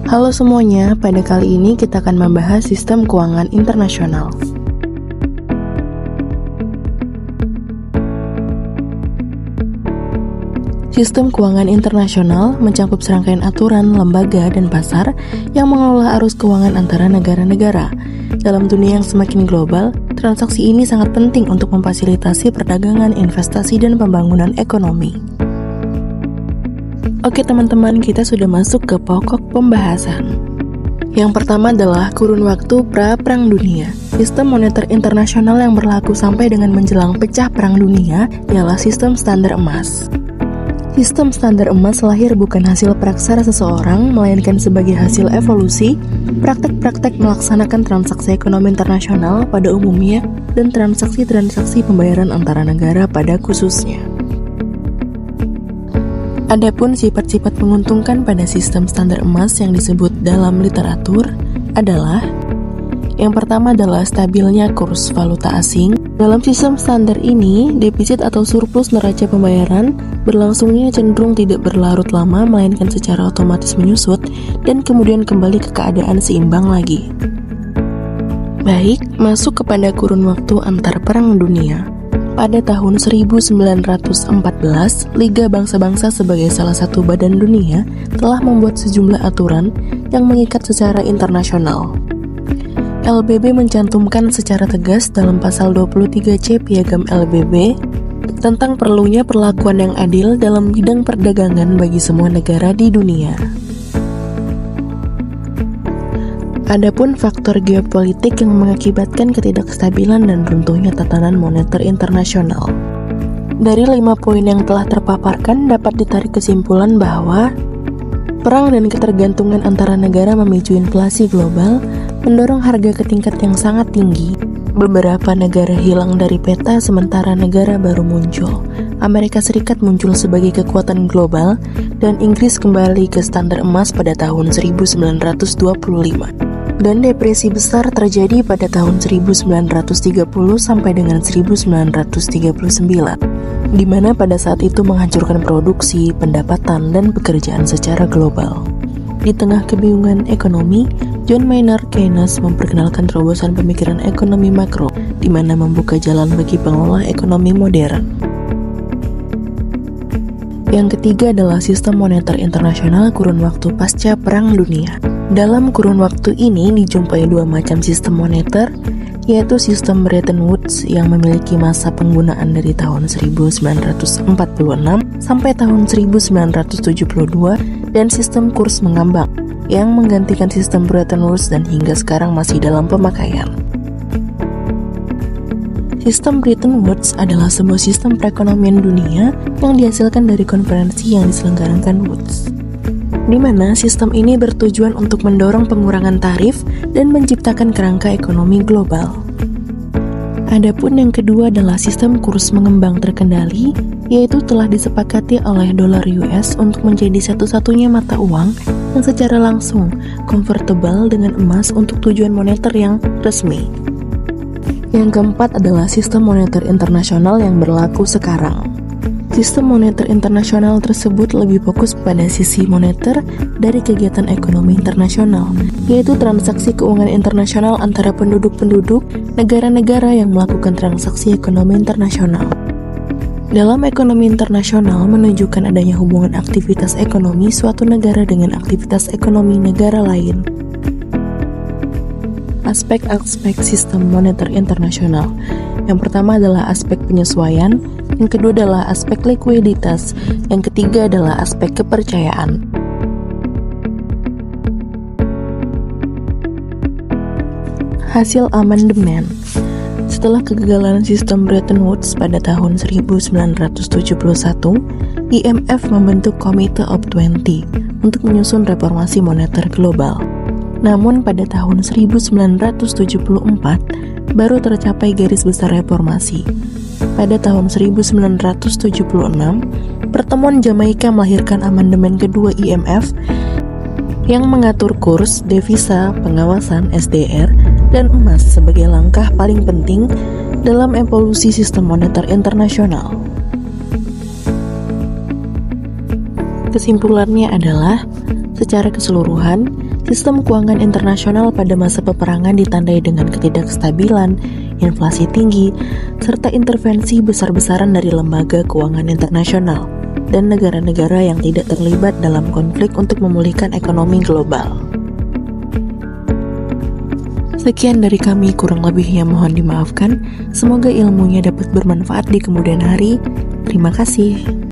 Halo semuanya, pada kali ini kita akan membahas sistem keuangan internasional. Sistem keuangan internasional mencakup serangkaian aturan, lembaga, dan pasar yang mengelola arus keuangan antara negara-negara. Dalam dunia yang semakin global, transaksi ini sangat penting untuk memfasilitasi perdagangan, investasi, dan pembangunan ekonomi. Oke teman-teman, kita sudah masuk ke pokok pembahasan. Yang pertama adalah kurun waktu pra-perang dunia. Sistem moneter internasional yang berlaku sampai dengan menjelang pecah perang dunia ialah sistem standar emas. Sistem standar emas lahir bukan hasil praksara seseorang, melainkan sebagai hasil evolusi praktek-praktek melaksanakan transaksi ekonomi internasional pada umumnya dan transaksi-transaksi pembayaran antara negara pada khususnya. Adapun sifat-sifat menguntungkan pada sistem standar emas yang disebut dalam literatur adalah: yang pertama adalah stabilnya kurs valuta asing. Dalam sistem standar ini, defisit atau surplus neraca pembayaran berlangsungnya cenderung tidak berlarut lama, melainkan secara otomatis menyusut dan kemudian kembali ke keadaan seimbang lagi. Baik, masuk kepada kurun waktu antar perang dunia. Pada tahun 1914, Liga Bangsa-Bangsa sebagai salah satu badan dunia telah membuat sejumlah aturan yang mengikat secara internasional. LBB mencantumkan secara tegas dalam pasal 23C Piagam LBB tentang perlunya perlakuan yang adil dalam bidang perdagangan bagi semua negara di dunia. Adapun faktor geopolitik yang mengakibatkan ketidakstabilan dan runtuhnya tatanan moneter internasional. Dari 5 poin yang telah terpaparkan dapat ditarik kesimpulan bahwa perang dan ketergantungan antara negara memicu inflasi global, mendorong harga ke tingkat yang sangat tinggi. Beberapa negara hilang dari peta sementara negara baru muncul. Amerika Serikat muncul sebagai kekuatan global dan Inggris kembali ke standar emas pada tahun 1925. Dan depresi besar terjadi pada tahun 1930 sampai dengan 1939, di mana pada saat itu menghancurkan produksi, pendapatan, dan pekerjaan secara global. Di tengah kebingungan ekonomi, John Maynard Keynes memperkenalkan terobosan pemikiran ekonomi makro, di mana membuka jalan bagi pengelola ekonomi modern. Yang ketiga adalah sistem moneter internasional kurun waktu pasca Perang Dunia. Dalam kurun waktu ini dijumpai 2 macam sistem moneter, yaitu sistem Bretton Woods yang memiliki masa penggunaan dari tahun 1946 sampai tahun 1972 dan sistem kurs mengambang yang menggantikan sistem Bretton Woods dan hingga sekarang masih dalam pemakaian. Sistem Bretton Woods adalah sebuah sistem perekonomian dunia yang dihasilkan dari konferensi yang diselenggarakan Woods, di mana sistem ini bertujuan untuk mendorong pengurangan tarif dan menciptakan kerangka ekonomi global. Adapun yang kedua adalah sistem kurs mengembang terkendali, yaitu telah disepakati oleh dolar US untuk menjadi satu-satunya mata uang yang secara langsung convertible dengan emas untuk tujuan moneter yang resmi. Yang keempat adalah sistem moneter internasional yang berlaku sekarang. Sistem moneter internasional tersebut lebih fokus pada sisi moneter dari kegiatan ekonomi internasional, yaitu transaksi keuangan internasional antara penduduk-penduduk negara-negara yang melakukan transaksi ekonomi internasional. Dalam ekonomi internasional menunjukkan adanya hubungan aktivitas ekonomi suatu negara dengan aktivitas ekonomi negara lain. Aspek-aspek sistem moneter internasional. Yang pertama adalah aspek penyesuaian, yang kedua adalah aspek likuiditas, yang ketiga adalah aspek kepercayaan. Hasil amandemen. Setelah kegagalan sistem Bretton Woods pada tahun 1971, IMF membentuk Committee of 20 untuk menyusun reformasi moneter global. Namun pada tahun 1974 baru tercapai garis besar reformasi. Pada tahun 1976, pertemuan Jamaika melahirkan amandemen kedua IMF yang mengatur kurs, devisa, pengawasan SDR, dan emas sebagai langkah paling penting dalam evolusi sistem moneter internasional. Kesimpulannya adalah, secara keseluruhan, Sistem keuangan internasional pada masa peperangan ditandai dengan ketidakstabilan, inflasi tinggi, serta intervensi besar-besaran dari lembaga keuangan internasional dan negara-negara yang tidak terlibat dalam konflik untuk memulihkan ekonomi global. Sekian dari kami, kurang lebihnya mohon dimaafkan. Semoga ilmunya dapat bermanfaat di kemudian hari. Terima kasih.